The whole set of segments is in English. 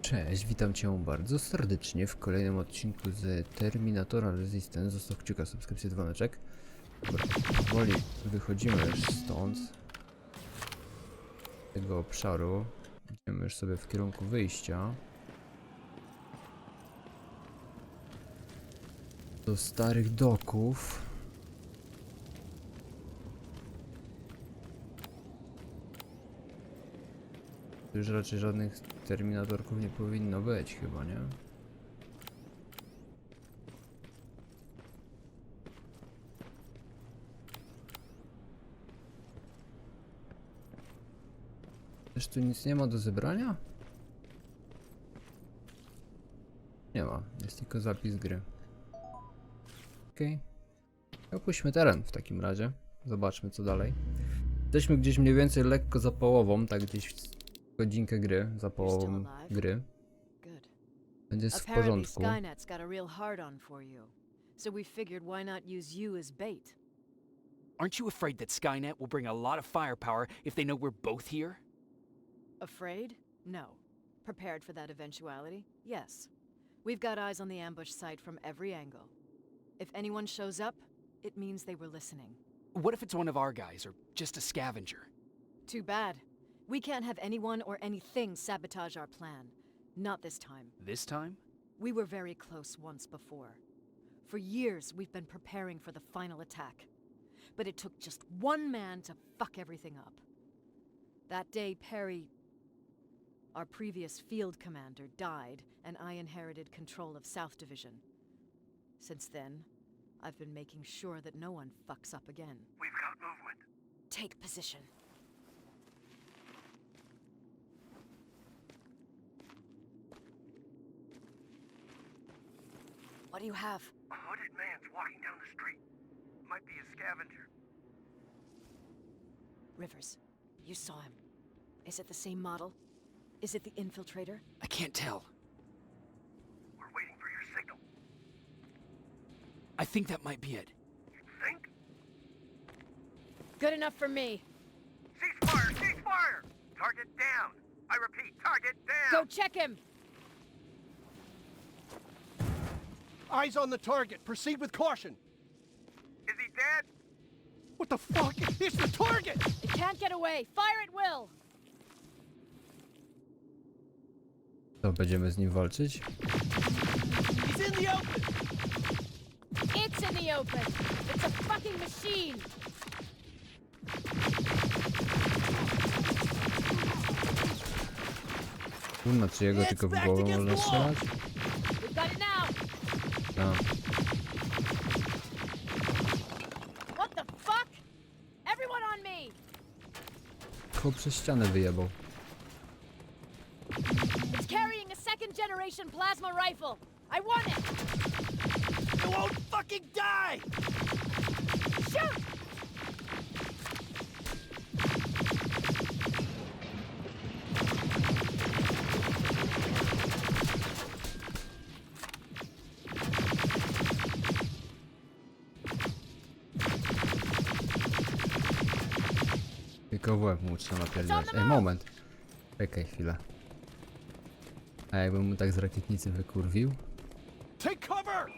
Cześć, witam Cię bardzo serdecznie w kolejnym odcinku z Terminatora Resistance. Zostaw kciuka, subskrypcję, dzwoneczek. Dobra, powoli wychodzimy już stąd, z tego obszaru. Idziemy już sobie w kierunku wyjścia do starych doków. Tu już raczej żadnych terminatorków nie powinno być chyba, nie? Też tu nic nie ma do zebrania? Nie ma, jest tylko zapis gry. Okej. Opuśćmy teren w takim razie. Zobaczmy co dalej. Jesteśmy gdzieś mniej więcej lekko za połową, tak gdzieś godzinkę gry, za połową gry. Będzie w porządku. Skynet's got a real hard on for you. So we figured why not use you as bait. Aren't you afraid that Skynet will bring a lot of firepower if they know we're both here? Afraid? No. Prepared for that eventuality? Yes. We've got eyes on the ambush site from every angle. If anyone shows up, it means they were listening. What if it's one of our guys, or just a scavenger? Too bad. We can't have anyone or anything sabotage our plan. Not this time. This time? We were very close once before. For years, we've been preparing for the final attack. But it took just one man to fuck everything up. That day, Perry, our previous field commander, died, and I inherited control of South Division. Since then, I've been making sure that no one fucks up again. We've got movement. Take position. What do you have? A hooded man's walking down the street. Might be a scavenger. Rivers, you saw him. Is it the same model? Is it the Infiltrator? I can't tell. We're waiting for your signal. I think that might be it. You think? Good enough for me. Ceasefire! Ceasefire! Target down! I repeat, target down! Go check him! Eyes on the target. Proceed with caution. Is he dead? What the fuck? It's the target! It can't get away. Fire at will! To będziemy z nim walczyć? He's in the open! It's in the open! It's a fucking machine! Kurna, czy jego tylko w głowę można strzelać? We've got it now! No. What the fuck? Everyone on me! Tylko przez ścianę wyjebał. It's carrying a second generation plasma rifle! I want it! You won't fucking die! Shoot! Tylko w łeb mu trzeba napierdalać. Ej, moment. Czekaj chwilę. A jakbym mu tak z rakietnicy wykurwił? Take cover!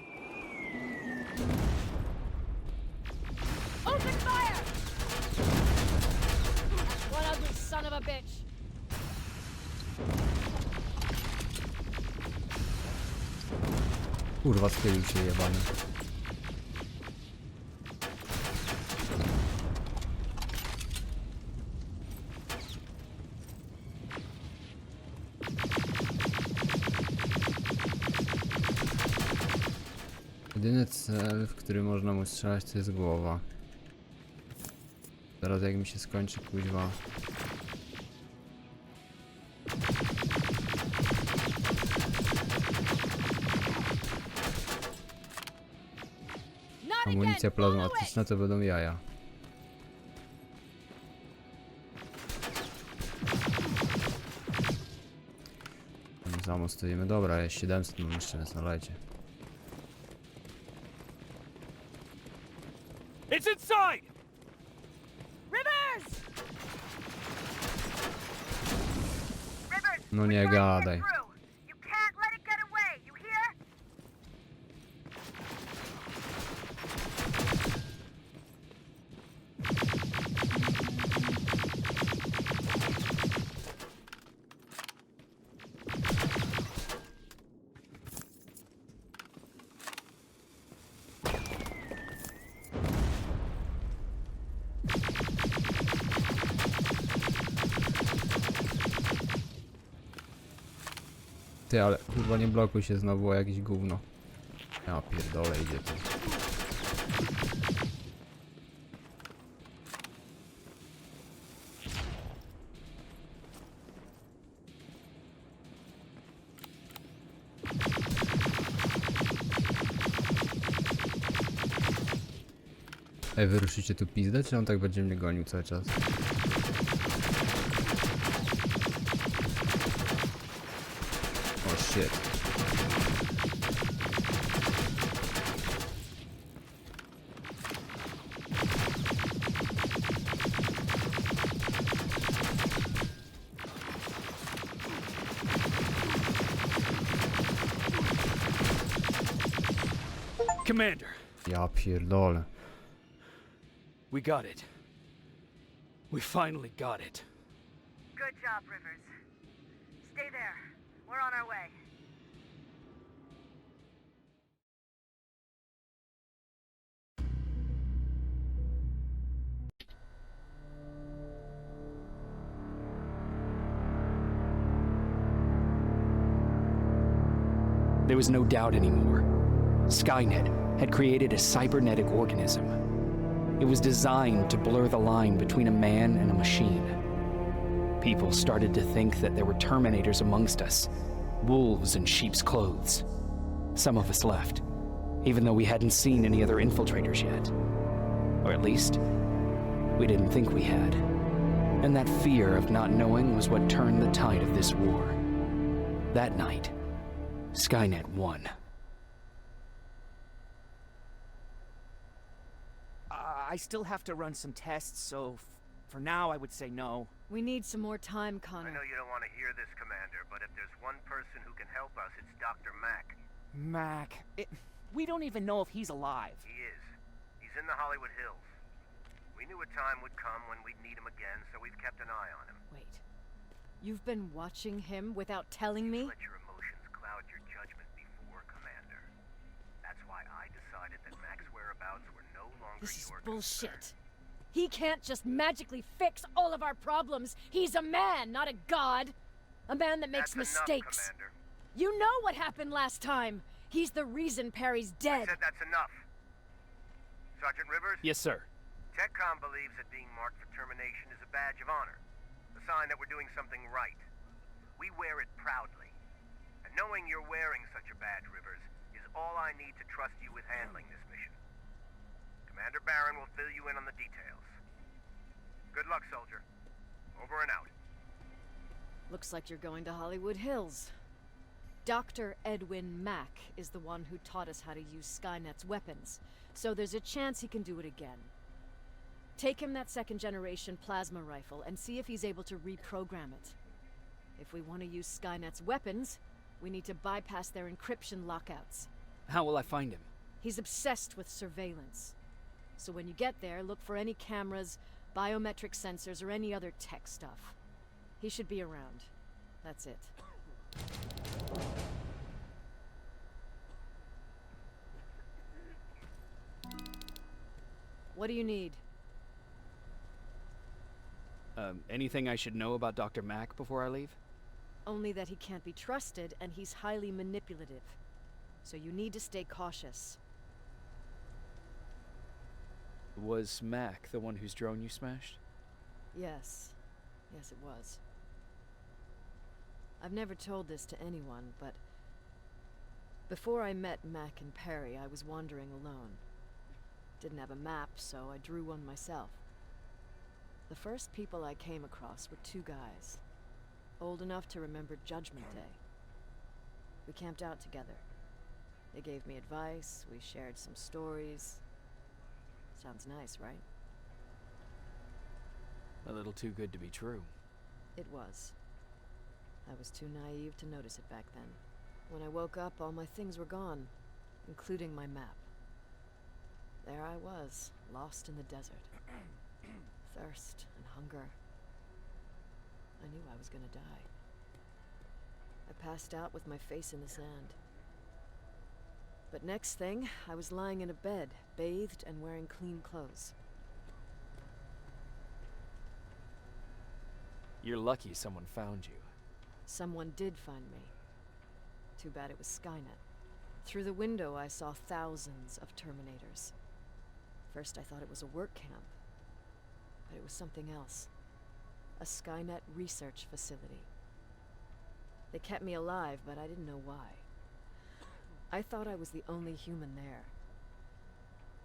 Open fire! What ugly son of a bitch! Kurwa, schylił się jebany. Jedyny cel, w który można mu strzelać, to jest głowa. Teraz jak mi się skończy kuźwa. Not again! Amunicja Follow it! plazmatyczna to będą jaja. My samo stoimy. Dobra, jest 700, mam jeszcze więc nalejcie. It's inside! Rivers! No nie gadaj. Ty, ale kurwa nie blokuj się znowu o jakieś gówno. Ja pierdolę, idzie to. Ej, wyruszycie tu pizdę, czy on tak będzie mnie gonił cały czas? O shit. Commander, Ja pierdolę. we got it. We finally got it. Good job, Rivers. Stay there. We're on our way. There was no doubt anymore. Skynet had created a cybernetic organism. It was designed to blur the line between a man and a machine. People started to think that there were Terminators amongst us, wolves in sheep's clothes. Some of us left, even though we hadn't seen any other infiltrators yet. Or at least, we didn't think we had. And that fear of not knowing was what turned the tide of this war. That night, Skynet won. I still have to run some tests, so for now I would say no. We need some more time, I Connor. know you don't want to hear this, Commander, but if there's one person who can help us, it's Dr. Mack. Mac, we don't even know if he's alive. He is. He's in the Hollywood Hills. We knew a time would come when we'd need him again, so we've kept an eye on him. Wait. You've been watching him without telling me? Let your emotions cloud your judgment before, Commander. That's why I decided that Mack's whereabouts were no longer This is your bullshit. concern. He can't just magically fix all of our problems. He's a man, not a god. A man that makes That's mistakes. enough, Commander. You know what happened last time. He's the reason Perry's I dead. said that's enough. Sergeant Rivers? Yes, sir. TechCom believes that being marked for termination is a badge of honor, a sign that we're doing something right. We wear it proudly. And knowing you're wearing such a badge, Rivers, is all I need to trust you with handling this mission. Commander Barron will fill you in on the details. Good luck, soldier. Over and out. Looks like you're going to Hollywood Hills. Dr. Edwin Mack is the one who taught us how to use Skynet's weapons, so there's a chance he can do it again. Take him that second-generation plasma rifle and see if he's able to reprogram it. If we want to use Skynet's weapons, we need to bypass their encryption lockouts. How will I find him? He's obsessed with surveillance. So when you get there, look for any cameras, biometric sensors, or any other tech stuff. He should be around. That's it. What do you need? Anything I should know about Dr. Mack before I leave? Only that he can't be trusted and he's highly manipulative. So you need to stay cautious. Was Mack the one whose drone you smashed? Yes. Yes, it was. I've never told this to anyone, but before I met Mac and Perry, I was wandering alone. Didn't have a map, so I drew one myself. The first people I came across were two guys, old enough to remember Judgment Day. We camped out together. They gave me advice, we shared some stories. Sounds nice, right? A little too good to be true. It was. I was too naive to notice it back then. When I woke up, all my things were gone, including my map. There I was, lost in the desert. Thirst and hunger. I knew I was gonna die. I passed out with my face in the sand. But next thing, I was lying in a bed, bathed and wearing clean clothes. You're lucky someone found you. Someone did find me. Too bad it was Skynet. Through the window, I saw thousands of Terminators. First, I thought it was a work camp, but it was something else. A Skynet research facility. They kept me alive, but I didn't know why. I thought I was the only human there.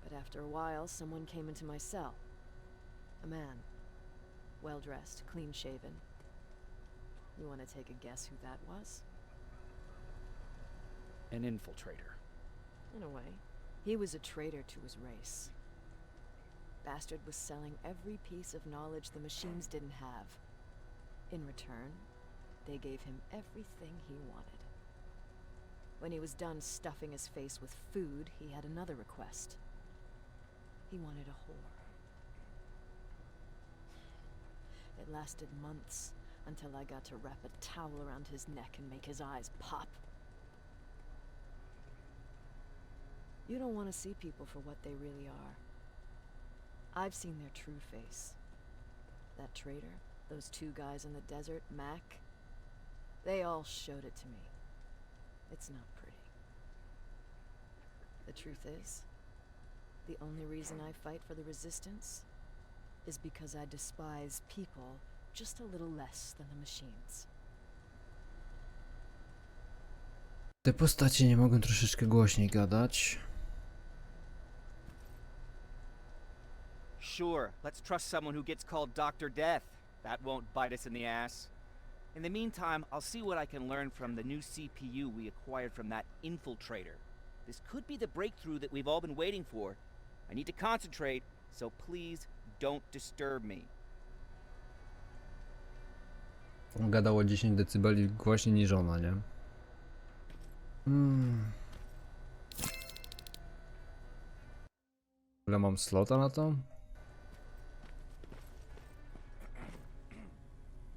But after a while, someone came into my cell. A man. Well-dressed, clean-shaven. You want to take a guess who that was? An infiltrator. In a way. He was a traitor to his race. Bastard was selling every piece of knowledge the machines didn't have. In return, they gave him everything he wanted. When he was done stuffing his face with food, he had another request. He wanted a whore. It lasted months, until I got to wrap a towel around his neck and make his eyes pop. You don't want to see people for what they really are. I've seen their true face. That traitor, those two guys in the desert, Mac, they all showed it to me. It's not pretty. The truth is, the only reason I fight for the Resistance is because I despise people just a little less than the machines. Te postacie nie mogą troszeczkę głośniej gadać. Sure, let's trust someone who gets called Dr. Death. That won't bite us in the ass. In the meantime, I'll see what I can learn from the new CPU we acquired from that Infiltrator. This could be the breakthrough that we've all been waiting for. I need to concentrate, so please don't disturb me. On gadał o 10 decybeli głośniej niż ona, nie? Ile mam slota na to?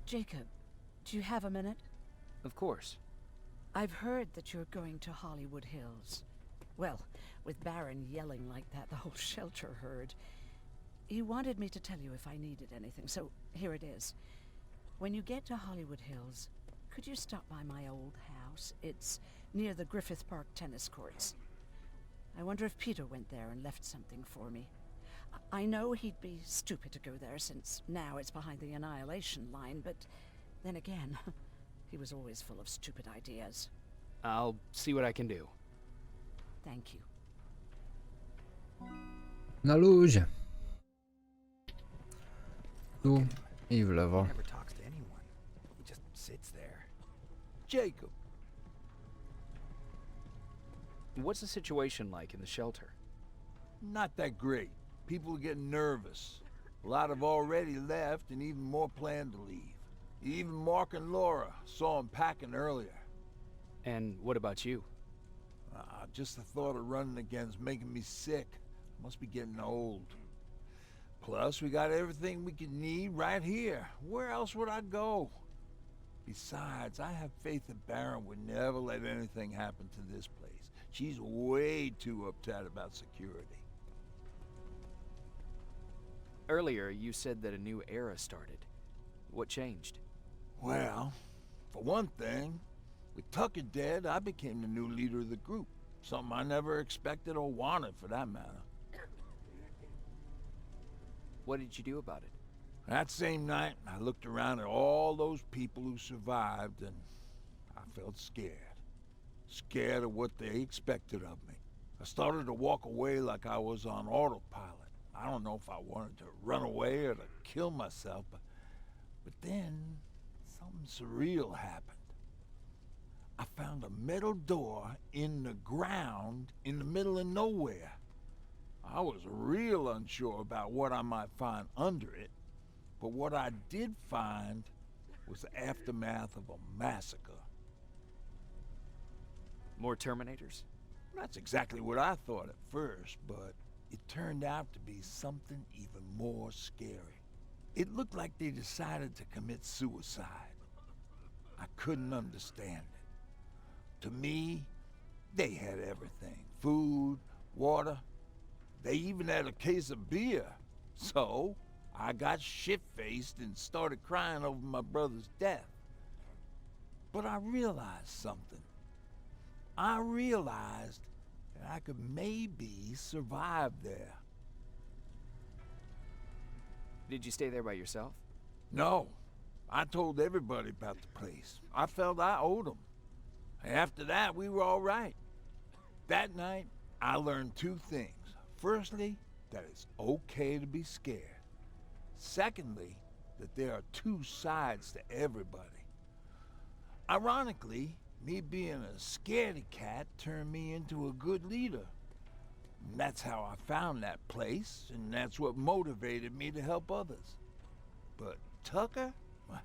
Jacob, do you have a minute? Of course. I've heard that you're going to Hollywood Hills. Well, with Baron yelling like that, the whole shelter heard. He wanted me to tell you if I needed anything, so here it is. When you get to Hollywood Hills, could you stop by my old house? It's near the Griffith Park tennis courts. I wonder if Peter went there and left something for me. I know he'd be stupid to go there, since now it's behind the Annihilation line, but then again, he was always full of stupid ideas. I'll see what I can do. Thank you. Na luzie. Tu i w lewo. Never talks to anyone. He just sits there. Jacob. What's the situation like in the shelter? Not that great. People are getting nervous. A lot have already left, and even more plan to leave. Even Mark and Laura saw them packing earlier. And what about you? Just the thought of running again's making me sick. Must be getting old. Plus, we got everything we could need right here. Where else would I go? Besides, I have faith that Baron would never let anything happen to this place. She's way too uptight about security. Earlier, you said that a new era started. What changed? Well, for one thing, with Tucker dead, I became the new leader of the group. Something I never expected or wanted, for that matter. What did you do about it? That same night, I looked around at all those people who survived, and I felt scared. Scared of what they expected of me. I started to walk away like I was on autopilot. I don't know if I wanted to run away or to kill myself, but then something surreal happened. I found a metal door in the ground in the middle of nowhere. I was real unsure about what I might find under it, but what I did find was the aftermath of a massacre. More Terminators? That's exactly what I thought at first, but it turned out to be something even more scary. It looked like they decided to commit suicide. I couldn't understand it. To me, they had everything. Food, water. They even had a case of beer. So, I got shit-faced and started crying over my brother's death. But I realized something. I realized that I could maybe survive there. Did you stay there by yourself? No, I told everybody about the place. I felt I owed them. After that, we were all right. That night, I learned two things. Firstly, that it's okay to be scared. Secondly, that there are two sides to everybody. Ironically, me being a scaredy cat turned me into a good leader. And that's how I found that place, and that's what motivated me to help others. But Tucker, well,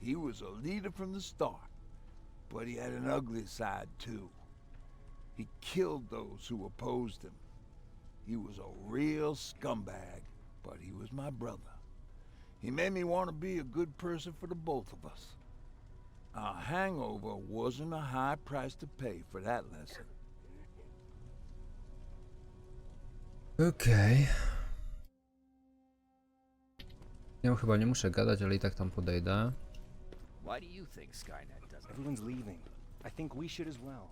he was a leader from the start, but he had an ugly side too. He killed those who opposed him. He was a real scumbag, but he was my brother. He made me want to be a good person for the both of us. A hangover wasn't a high price to pay for that lesson. Okej. Ja chyba nie muszę gadać, ale i tak tam podejdę. Why do you think Skynet does it? Everyone's leaving. I think we should as well.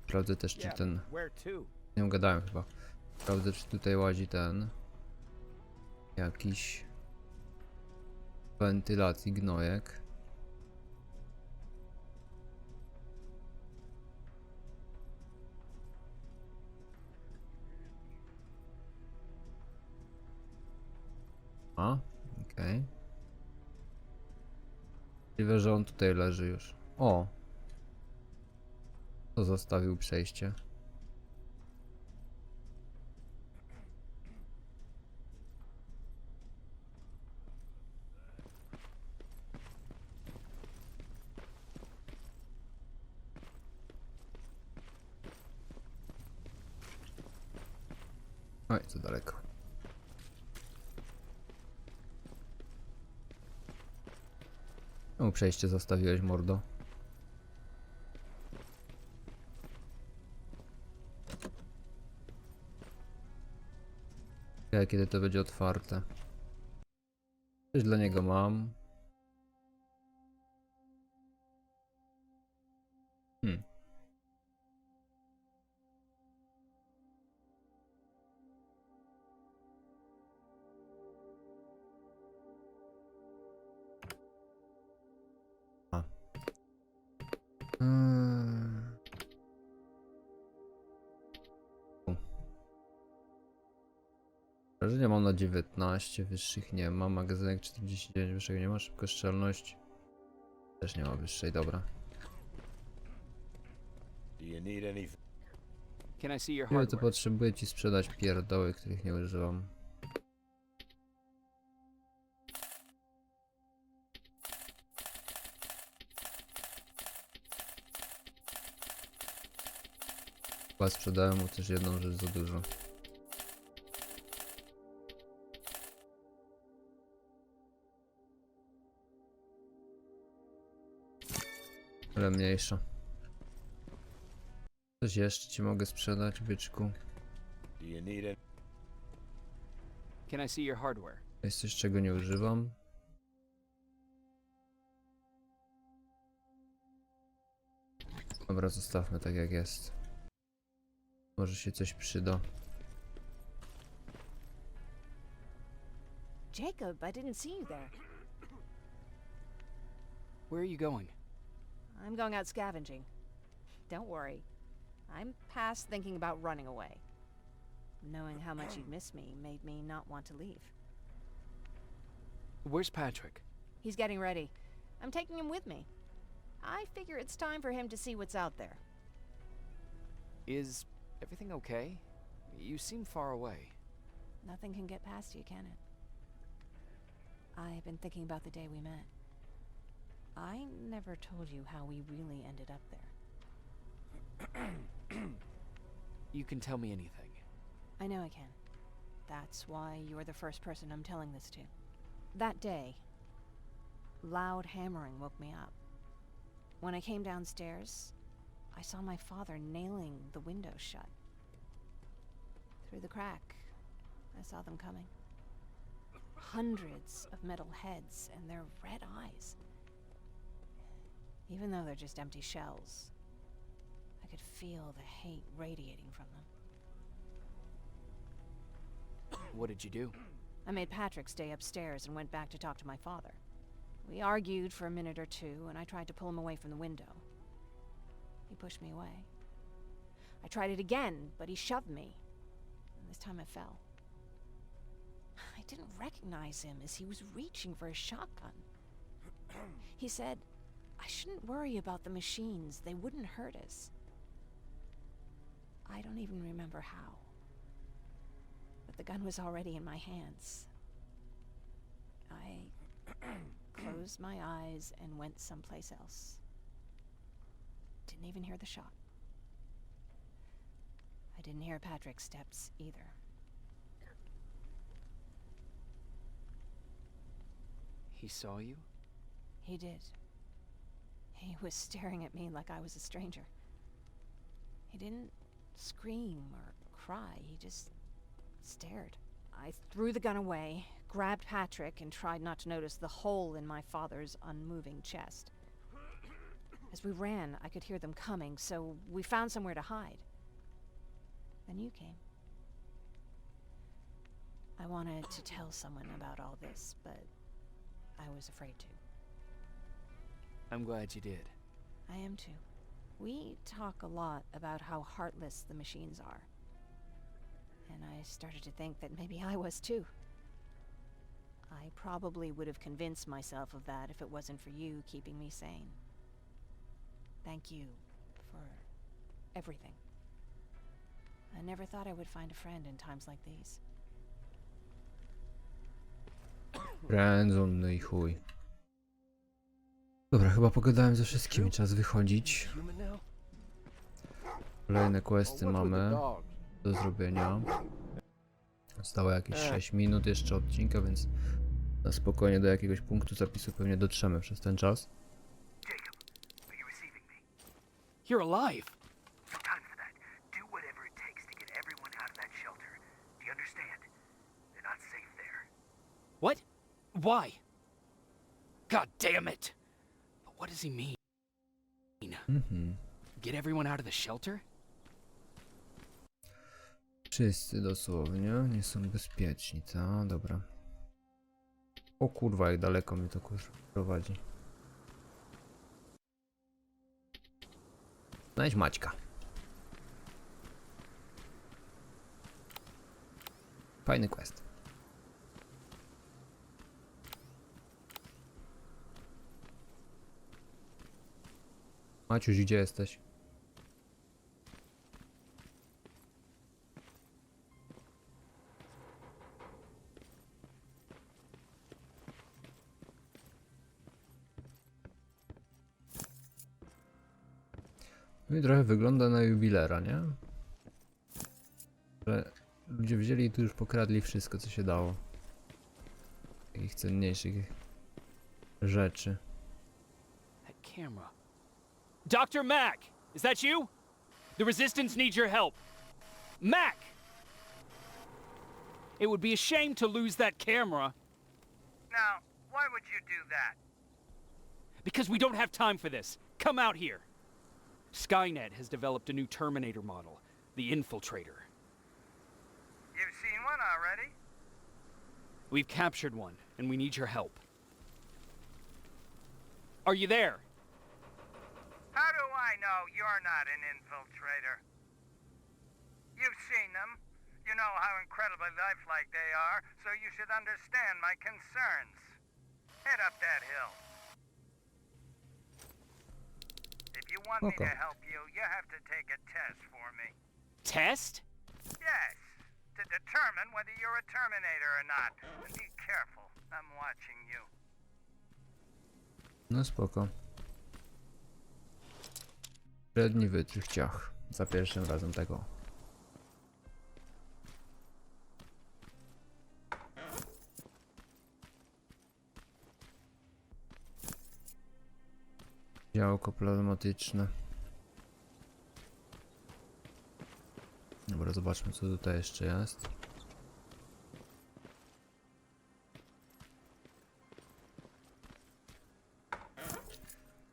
Sprawdzę też, czy ten... Where to? Nie gadałem chyba. Sprawdzę, czy tutaj łazi ten... jakiś... wentylacji gnojek. A, okej. Możliwe, że on tutaj leży już. O! To zostawił przejście. Oj, co daleko. Czemu przejście zostawiłeś, mordo? Ja, kiedy to będzie otwarte. Coś dla niego mam. Wrażenie mam na 19, wyższych nie ma, magazynek 49, wyższego nie ma, szybkostrzelność też nie ma wyższej, dobra. Can I see your Ile to hardware? potrzebuję ci sprzedać pierdoły, których nie używam. Chyba sprzedałem mu też jedną rzecz za dużo. Ale mniejsza. Coś jeszcze ci mogę sprzedać, byczku. Can I see your hardware? Jest coś, czego nie używam. Dobra, zostawmy tak jak jest. Może się coś przyda. Jacob, I didn't see you there. Where are you going? I'm going out scavenging. Don't worry. I'm past thinking about running away. Knowing how much you'd miss me made me not want to leave. Where's Patrick? He's getting ready. I'm taking him with me. I figure it's time for him to see what's out there. Is everything okay? You seem far away. Nothing can get past you, can it? I've been thinking about the day we met. I never told you how we really ended up there. You can tell me anything. I know I can. That's why you're the first person I'm telling this to. That day, loud hammering woke me up. When I came downstairs, I saw my father nailing the window shut. Through the crack, I saw them coming. Hundreds of metal heads and their red eyes. Even though they're just empty shells, I could feel the hate radiating from them. What did you do? I made Patrick stay upstairs and went back to talk to my father. We argued for a minute or two, and I tried to pull him away from the window. He pushed me away. I tried it again, but he shoved me. And this time I fell. I didn't recognize him as he was reaching for a shotgun. He said, I shouldn't worry about the machines. They wouldn't hurt us. I don't even remember how. But the gun was already in my hands. I closed my eyes and went someplace else. Didn't even hear the shot. I didn't hear Patrick's steps either. He saw you? He did. He was staring at me like I was a stranger. He didn't scream or cry, he just stared. I threw the gun away, grabbed Patrick, and tried not to notice the hole in my father's unmoving chest. As we ran, I could hear them coming, so we found somewhere to hide. Then you came. I wanted to tell someone about all this, but I was afraid to. I'm glad you did. I am too. We talk a lot about how heartless the machines are. And I started to think that maybe I was too. I probably would have convinced myself of that if it wasn't for you keeping me sane. Thank you for everything. I never thought I would find a friend in times like these. Frędzony i chuj. Dobra, chyba pogadałem ze wszystkimi, czas wychodzić. Kolejne questy mamy do zrobienia. Zostało jakieś 6 minut jeszcze odcinka, więc na spokojnie do jakiegoś punktu zapisu pewnie dotrzemy przez ten czas. Jacob, are you receiving me? You're alive! No time for that. Do whatever it takes to get everyone out of that shelter. Do you understand? They're not safe there. What? Why? God damn it! But what does he mean? Get everyone out of the shelter? Wszyscy dosłownie nie są bezpieczni, tak? Dobra. O kurwa, jak daleko mi to prowadzi. Znajdź Maćka. Fajny quest. Maciuś, gdzie jesteś? No i trochę wygląda na jubilera, nie? Że ludzie wzięli i tu już pokradli wszystko, co się dało. Takich cenniejszych rzeczy. That camera. Dr. Mack! Is that you? The Resistance needs your help. Mack! It would be a shame to lose that camera. Now, why would you do that? Because we don't have time for this. Come out here. Skynet has developed a new Terminator model, the Infiltrator. You've seen one already? We've captured one, and we need your help. Are you there? How do I know you're not an infiltrator? You've seen them. You know how incredibly lifelike they are, so you should understand my concerns. Head up that hill. If you want me to help you, you have to take a test for me. Test? Yes, to determine whether you're a Terminator or not. And be careful, I'm watching you. No spoko. Średni wytrych ciach. Za pierwszym razem tego. Działko pneumatyczne. Dobra, zobaczmy, co tutaj jeszcze jest.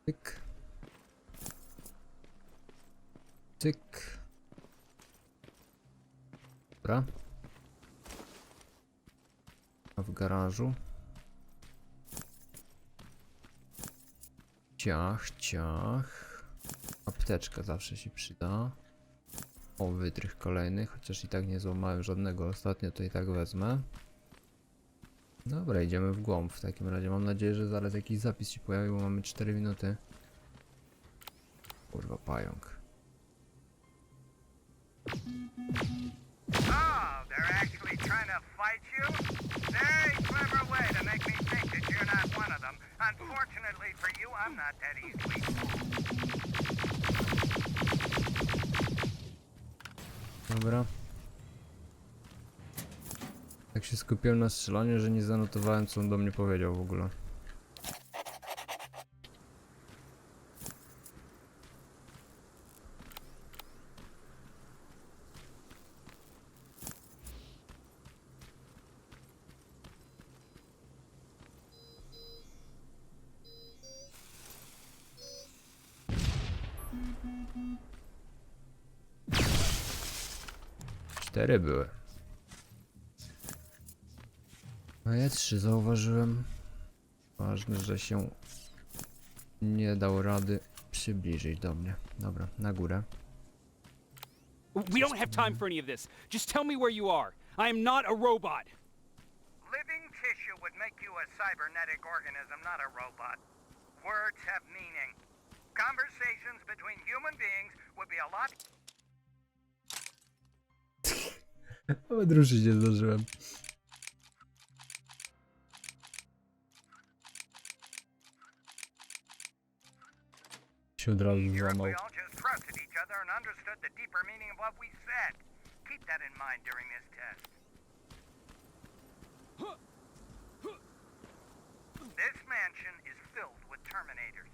Tyk. Cyk. Dobra. A w garażu. Ciach, ciach. Apteczka zawsze się przyda. O, wytrych kolejny, chociaż i tak nie złamałem żadnego ostatnio, to i tak wezmę. Dobra, idziemy w głąb w takim razie. Mam nadzieję, że zaraz jakiś zapis się pojawi, bo mamy 4 minuty. Kurwa, pająk. Oh, they're actually trying to fight you? Very clever way to make me think that you're not one of them. Unfortunately for you, I'm not that easily fooled. Dobra. Tak się skupiłem na strzelaniu, że nie zanotowałem, co on do mnie powiedział w ogóle. Cztery były. A ja 3 zauważyłem. Ważne, że się nie dał rady przybliżyć do mnie. Dobra, na górę. We don't have time for any of this. Just tell me where you are. I am not a robot. Living tissue would make you a cybernetic organism, not a robot. Words have meaning. Conversations between human beings would be a lot... Nawet ruszyć nie zdążyłem. Się od razu złamał. We all just trusted each other and understood the deeper meaning of what we said. Keep that in mind during this test. This mansion is filled with Terminators.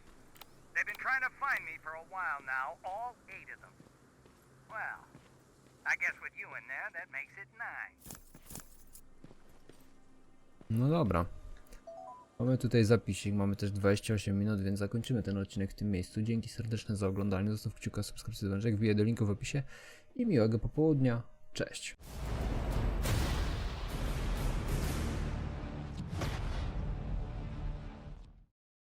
They've been trying to find me for a while now, all 8 of them. Well, I guess with you in there, that makes it 9. No dobra. Mamy tutaj zapisik, mamy też 28 minut, więc zakończymy ten odcinek w tym miejscu. Dzięki serdeczne za oglądanie, zostaw kciuka, subskrypcję, dzwoneczek, wbiję do linku w opisie i miłego popołudnia. Cześć!